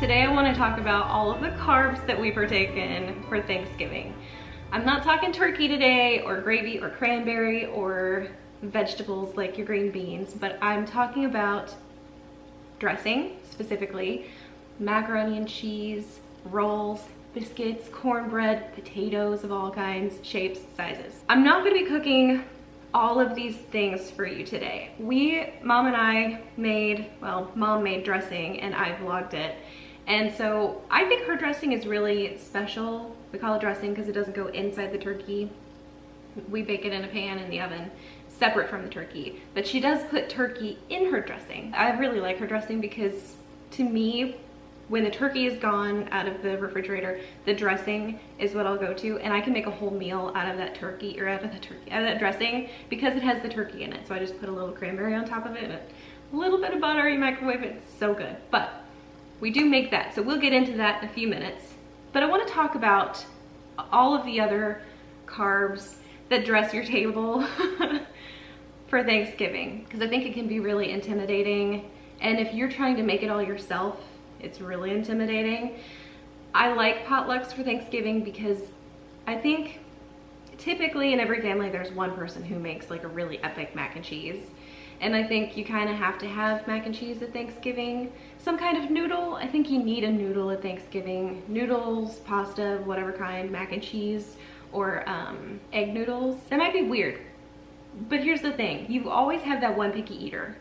Today I want to talk about all of the carbs that we partake in for Thanksgiving. I'm not talking turkey today, or gravy, or cranberry, or vegetables like your green beans, but I'm talking about dressing, specifically macaroni and cheese, rolls, biscuits, cornbread, potatoes of all kinds, shapes, sizes. I'm not going to be cooking all of these things for you today. Mom and I made, well, Mom made dressing and I vlogged it. And so I think her dressing is really special. We call it dressing because it doesn't go inside the turkey. We bake it in a pan in the oven, separate from the turkey. But she does put turkey in her dressing. I really like her dressing because, to me, when the turkey is gone out of the refrigerator, the dressing is what I'll go to, and I can make a whole meal out of that turkey, or out of that dressing, because it has the turkey in it. So I just put a little cranberry on top of it and a little bit of butter. You microwave it, it's so good. But we do make that, so we'll get into that in a few minutes. But I want to talk about all of the other carbs that dress your table for Thanksgiving, because I think it can be really intimidating, and if you're trying to make it all yourself, it's really intimidating. I like potlucks for Thanksgiving because I think typically in every family there's one person who makes like a really epic mac and cheese. And I think you kind of have to have mac and cheese at Thanksgiving. Some kind of noodle. I think you need a noodle at Thanksgiving. Noodles, pasta, whatever kind, mac and cheese, or egg noodles. That might be weird, but here's the thing. You always have that one picky eater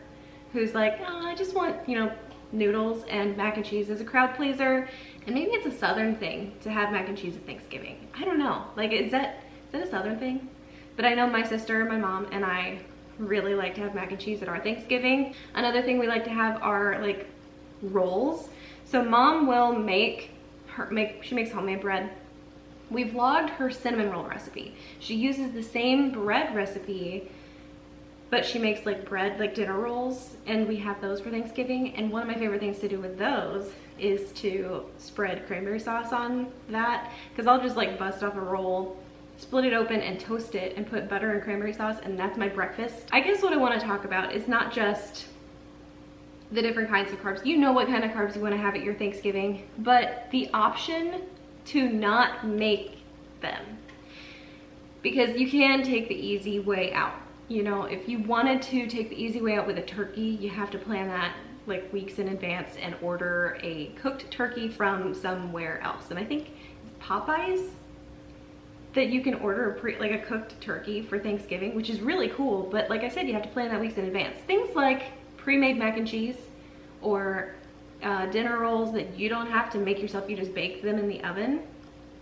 who's like, oh, I just want, you know, noodles, and mac and cheese is a crowd pleaser. And maybe it's a Southern thing to have mac and cheese at Thanksgiving. I don't know. Like, is that a Southern thing? But I know my sister, my mom, and I really like to have mac and cheese at our Thanksgiving. Another thing we like to have are like rolls. So Mom will she makes homemade bread. We vlogged her cinnamon roll recipe. She uses the same bread recipe, but she makes like bread, like dinner rolls, and we have those for Thanksgiving. And one of my favorite things to do with those is to spread cranberry sauce on that, because I'll just like bust off a roll, split it open and toast it and put butter and cranberry sauce, and that's my breakfast. I guess what I want to talk about is not just the different kinds of carbs. You know what kind of carbs you want to have at your Thanksgiving, but the option to not make them, because you can take the easy way out. You know, if you wanted to take the easy way out with a turkey, you have to plan that like weeks in advance and order a cooked turkey from somewhere else. And I think Popeyes, that you can order a cooked turkey for Thanksgiving, which is really cool. But like I said, you have to plan that weeks in advance. Things like pre-made mac and cheese, or dinner rolls that you don't have to make yourself, you just bake them in the oven.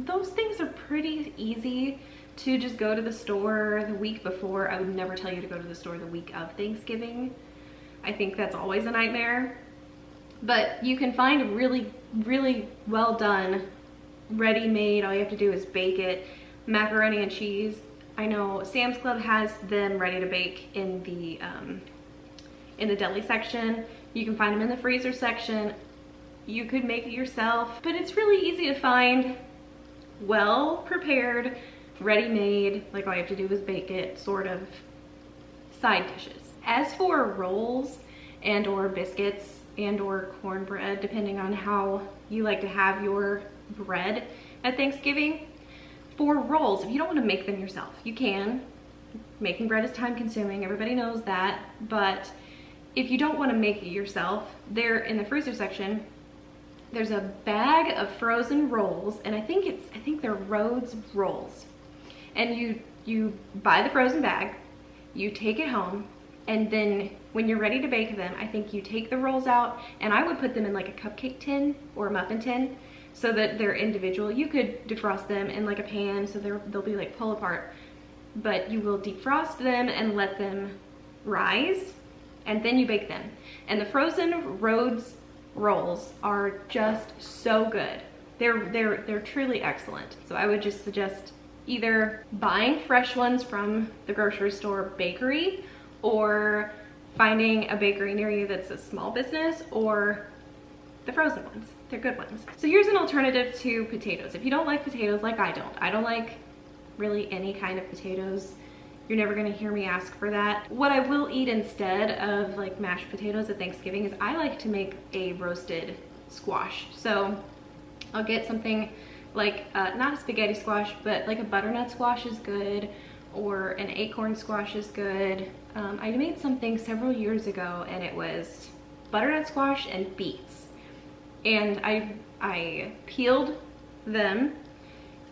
Those things are pretty easy to just go to the store the week before. I would never tell you to go to the store the week of Thanksgiving. I think that's always a nightmare. But you can find a really, really well done, ready-made, all you have to do is bake it, macaroni and cheese. I know Sam's Club has them ready to bake in the deli section. You can find them in the freezer section. You could make it yourself, but it's really easy to find well prepared, ready-made, like all you have to do is bake it, sort of side dishes. As for rolls and or biscuits and or cornbread, depending on how you like to have your bread at Thanksgiving, for rolls, if you don't want to make them yourself, you can. Making bread is time consuming, everybody knows that, but if you don't want to make it yourself, there in the freezer section, there's a bag of frozen rolls, and I think they're Rhodes rolls. And you buy the frozen bag, you take it home, and then when you're ready to bake them, I think you take the rolls out, and I would put them in like a cupcake tin or a muffin tin so that they're individual. You could defrost them in like a pan so they'll be like pull apart, but you will defrost them and let them rise, and then you bake them. And the frozen Rhodes rolls are just so good. They're truly excellent. So I would just suggest either buying fresh ones from the grocery store bakery, or finding a bakery near you that's a small business, or the frozen ones. They're good ones. So here's an alternative to potatoes. If you don't like potatoes, like I don't like really any kind of potatoes. You're never gonna hear me ask for that. What I will eat instead of like mashed potatoes at Thanksgiving is I like to make a roasted squash. So I'll get something like, not a spaghetti squash, but like a butternut squash is good, or an acorn squash is good. I made something several years ago and it was butternut squash and beets. And I peeled them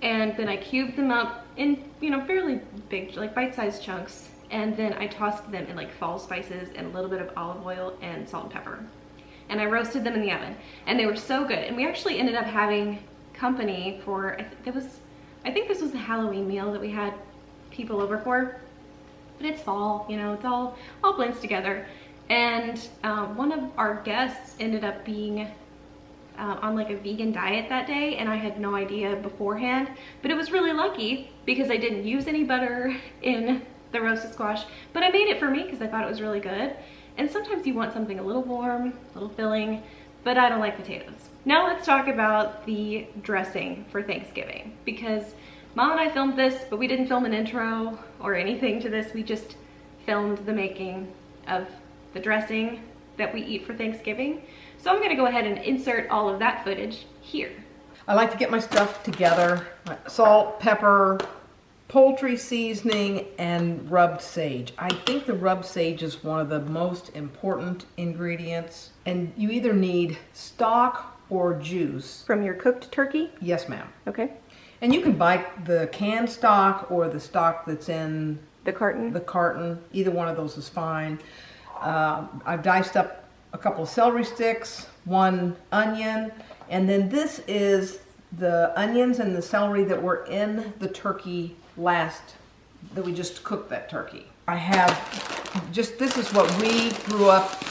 and then I cubed them up in, you know, fairly big, like bite-sized chunks. And then I tossed them in like fall spices and a little bit of olive oil and salt and pepper. And I roasted them in the oven and they were so good. And we actually ended up having company for, I think this was a Halloween meal that we had people over for. But it's fall, you know, it's all blends together. And one of our guests ended up being on like a vegan diet that day, and I had no idea beforehand, but it was really lucky because I didn't use any butter in the roasted squash, but I made it for me because I thought it was really good. And sometimes you want something a little warm, a little filling, but I don't like potatoes. Now let's talk about the dressing for Thanksgiving, because Mom and I filmed this, but we didn't film an intro or anything to this. We just filmed the making of the dressing that we eat for Thanksgiving. So I'm gonna go ahead and insert all of that footage here. I like to get my stuff together. Salt, pepper, poultry seasoning, and rubbed sage. I think the rubbed sage is one of the most important ingredients. And you either need stock or juice. From your cooked turkey? Yes, ma'am. Okay. And you can buy the canned stock or the stock that's in the carton. The carton. Either one of those is fine. I've diced up a couple of celery sticks, 1 onion, and then this is the onions and the celery that were in the turkey that we just cooked that turkey. I have this is what we grew up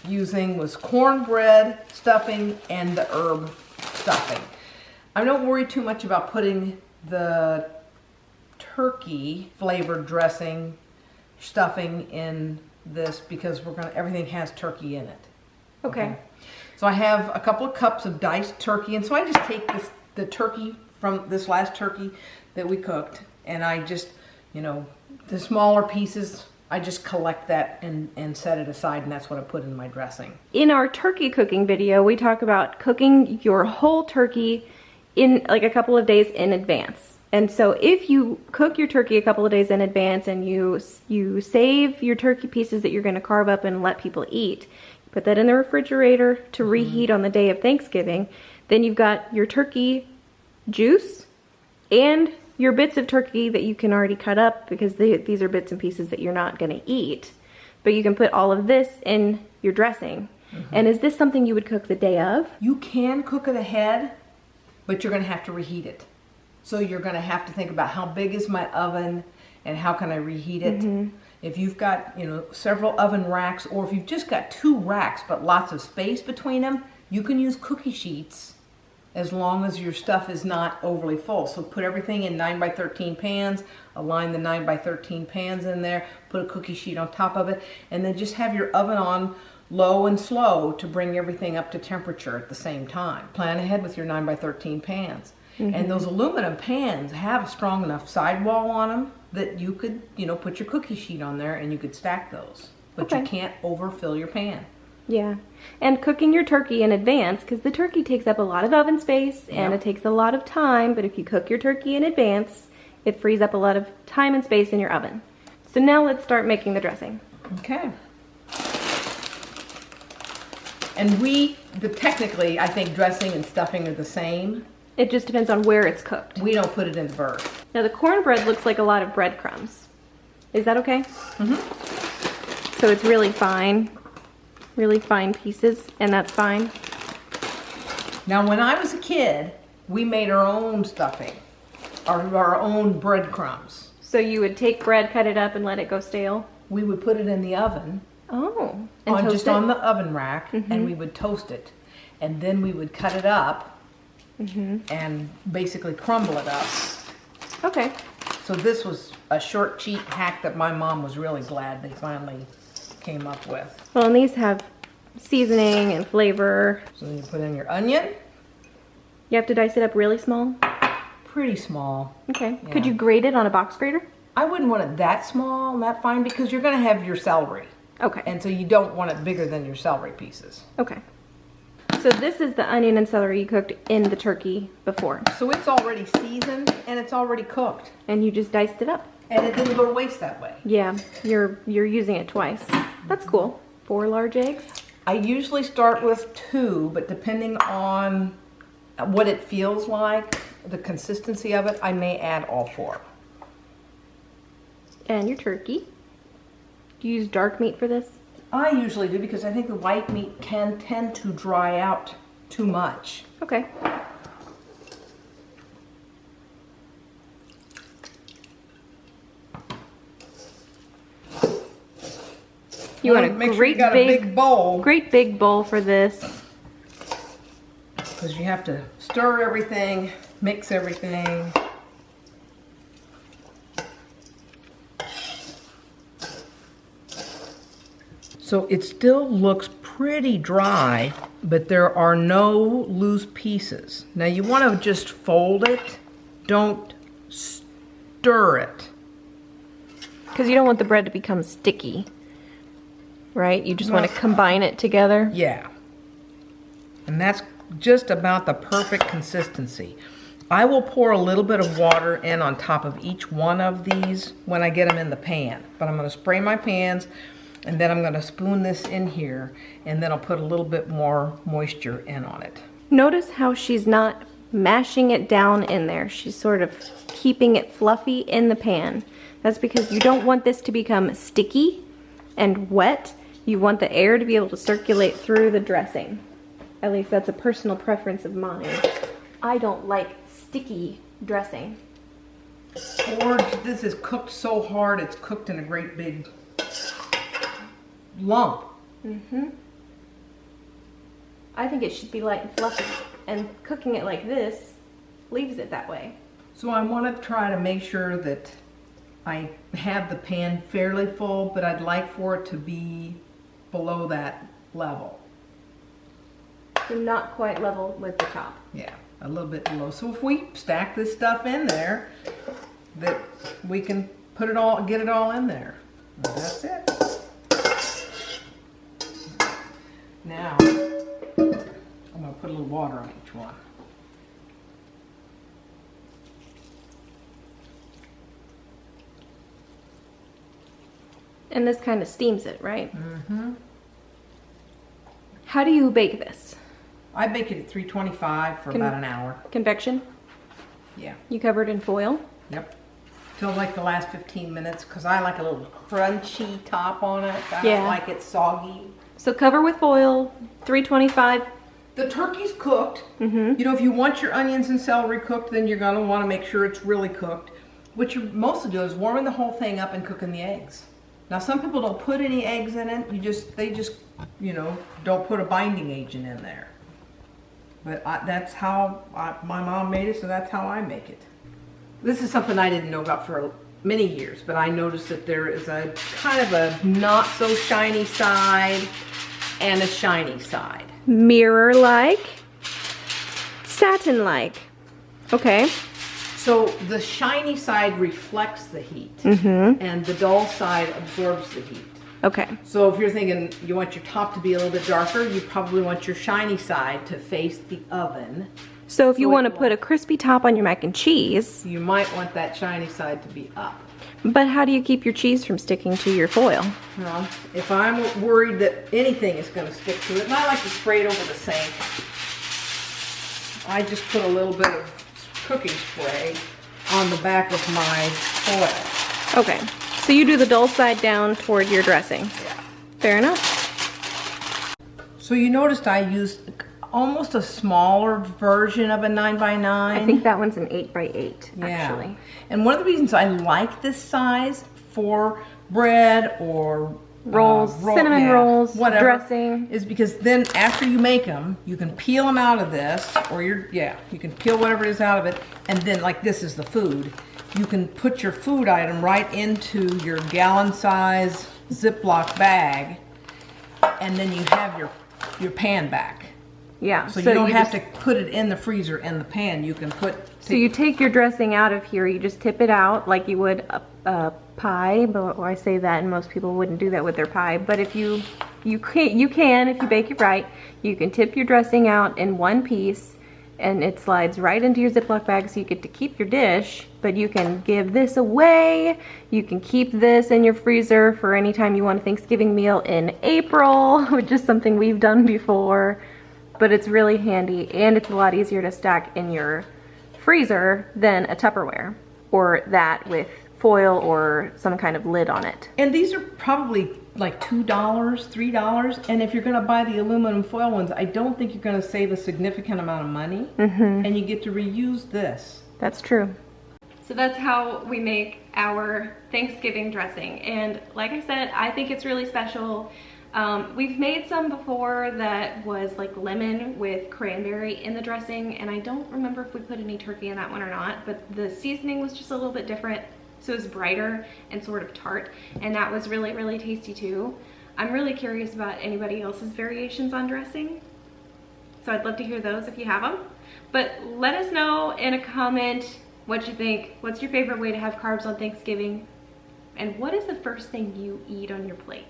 using, was cornbread stuffing and the herb stuffing. I don't worry too much about putting the turkey flavored dressing stuffing in this because everything has turkey in it. Okay. So I have a couple of cups of diced turkey, and so I just take the turkey from this last turkey that we cooked, and I just, you know, the smaller pieces, I just collect that and set it aside, and that's what I put in my dressing. In our turkey cooking video, we talk about cooking your whole turkey in like a couple of days in advance. And so if you cook your turkey a couple of days in advance and you save your turkey pieces that you're going to carve up and let people eat, put that in the refrigerator to reheat on the day of Thanksgiving, then you've got your turkey juice and your bits of turkey that you can already cut up, because these are bits and pieces that you're not going to eat. But you can put all of this in your dressing. And is this something you would cook the day of? You can cook it ahead, but you're going to have to reheat it. So you're going to have to think about how big is my oven and how can I reheat it. If you've got, you know, several oven racks, or if you've just got 2 racks but lots of space between them, you can use cookie sheets as long as your stuff is not overly full. So put everything in 9x13 pans, align the 9x13 pans in there, put a cookie sheet on top of it, and then just have your oven on low and slow to bring everything up to temperature at the same time. Plan ahead with your 9x13 pans. And those aluminum pans have a strong enough sidewall on them that you could, you know, put your cookie sheet on there and you could stack those. But you can't overfill your pan. Yeah. And cooking your turkey in advance, because the turkey takes up a lot of oven space and it takes a lot of time, but if you cook your turkey in advance, it frees up a lot of time and space in your oven. So now let's start making the dressing. Okay. And technically, I think dressing and stuffing are the same. It just depends on where it's cooked. We don't put it in the bird. Now the cornbread looks like a lot of breadcrumbs. Is that okay? So it's really fine pieces, and that's fine. Now when I was a kid, we made our own stuffing, our own breadcrumbs. So you would take bread, cut it up, and let it go stale? We would put it in the oven. Oh. On the oven rack, and we would toast it. And then we would cut it up and basically crumble it up. Okay. So this was a short, cheap hack that my mom was really glad they finally came up with. Well, and these have seasoning and flavor. So then you put in your onion. You have to dice it up really small? Pretty small. Okay. Yeah. Could you grate it on a box grater? I wouldn't want it that small, that fine, because you're going to have your celery. Okay. And so you don't want it bigger than your celery pieces. Okay. So this is the onion and celery you cooked in the turkey before. So it's already seasoned and it's already cooked. And you just diced it up. And it didn't go to waste that way. Yeah, you're using it twice. That's cool. 4 large eggs? I usually start with 2, but depending on what it feels like, the consistency of it, I may add all 4. And your turkey. Do you use dark meat for this? I usually do because I think the white meat can tend to dry out too much. Okay. You want a make sure great you got a big bowl. Great big bowl for this. Because you have to stir everything, mix everything. So it still looks pretty dry, but there are no loose pieces. Now you want to just fold it, don't stir it. Because you don't want the bread to become sticky, right? You just want to combine it together. Yeah. And that's just about the perfect consistency. I will pour a little bit of water in on top of each one of these when I get them in the pan. But I'm going to spray my pans, and then I'm going to spoon this in here, and then I'll put a little bit more moisture in on it. Notice how she's not mashing it down in there. She's sort of keeping it fluffy in the pan. That's because you don't want this to become sticky and wet. You want the air to be able to circulate through the dressing. At least that's a personal preference of mine. I don't like sticky dressing. Or this is cooked so hard it's cooked in a great big lump. Mm-hmm. I think it should be light and fluffy, and cooking it like this leaves it that way. So I want to try to make sure that I have the pan fairly full, but I'd like for it to be below that level. So not quite level with the top. Yeah, a little bit below. So if we stack this stuff in there, that we can put it all, get it all in there. And that's it. Now, I'm going to put a little water on each one. And this kind of steams it, right? Mm-hmm. How do you bake this? I bake it at 325 for about an hour. Convection? Yeah. You cover it in foil? Yep. Till like the last 15 minutes, because I like a little crunchy top on it. I Yeah. don't like it soggy. So cover with foil, 325. The turkey's cooked. Mm-hmm. You know, if you want your onions and celery cooked, then you're going to want to make sure it's really cooked. What you're mostly doing is warming the whole thing up and cooking the eggs. Now, some people don't put any eggs in it. They just, you know, don't put a binding agent in there. But that's how my mom made it, so that's how I make it. This is something I didn't know about for many years, but I noticed that there is a kind of a not so shiny side and a shiny side. Mirror-like, satin-like. Okay. So the shiny side reflects the heat, and the dull side absorbs the heat. Okay. So if you're thinking you want your top to be a little bit darker, you probably want your shiny side to face the oven. So if you want to put a crispy top on your mac and cheese, You might want that shiny side to be up. but how do you keep your cheese from sticking to your foil? Well, if I'm worried that anything is going to stick to it, and I like to spray it over the sink, I just put a little bit of cooking spray on the back of my foil. Okay. So you do the dull side down toward your dressing. Yeah. Fair enough. So you noticed I used almost a smaller version of a 9x9. I think that one's an 8x8, actually. And one of the reasons I like this size for bread or Rolls, cinnamon rolls, whatever, dressing. is because then after you make them, you can peel them out of this, or you can peel whatever it is out of it, and then like this is the food. You can put your food item right into your gallon size Ziploc bag, and then you have your pan back. Yeah. So you don't have to put it in the freezer in the pan. You can put. So you take your dressing out of here, you just tip it out like you would a pie, but I say that and most people wouldn't do that with their pie. But if you you can, if you bake it right, you can tip your dressing out in one piece and it slides right into your Ziploc bag, so you get to keep your dish, but you can give this away. You can keep this in your freezer for any time you want a Thanksgiving meal in April, which is something we've done before, but it's really handy and it's a lot easier to stack in your freezer than a Tupperware or that with foil or some kind of lid on it. And these are probably like $2, $3. And if you're gonna buy the aluminum foil ones, I don't think you're gonna save a significant amount of money. And you get to reuse this. That's true. So that's how we make our Thanksgiving dressing. And like I said, I think it's really special. We've made some before that was like lemon with cranberry in the dressing, and I don't remember if we put any turkey in that one or not, but the seasoning was just a little bit different. So it was brighter and sort of tart, and that was really, really tasty too. I'm really curious about anybody else's variations on dressing, so I'd love to hear those if you have them. But let us know in a comment what you think. What's your favorite way to have carbs on Thanksgiving? And what is the first thing you eat on your plate?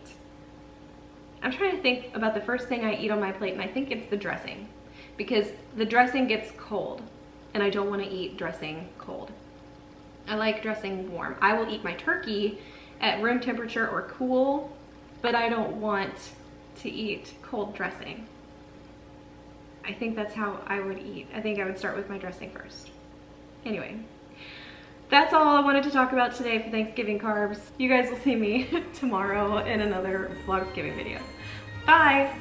I'm trying to think about the first thing I eat on my plate, and I think it's the dressing, because the dressing gets cold, and I don't want to eat dressing cold. I like dressing warm. I will eat my turkey at room temperature or cool, but I don't want to eat cold dressing. I think that's how I would eat. I think I would start with my dressing first. Anyway, that's all I wanted to talk about today for Thanksgiving carbs. You guys will see me tomorrow in another VlogsGiving video. Bye!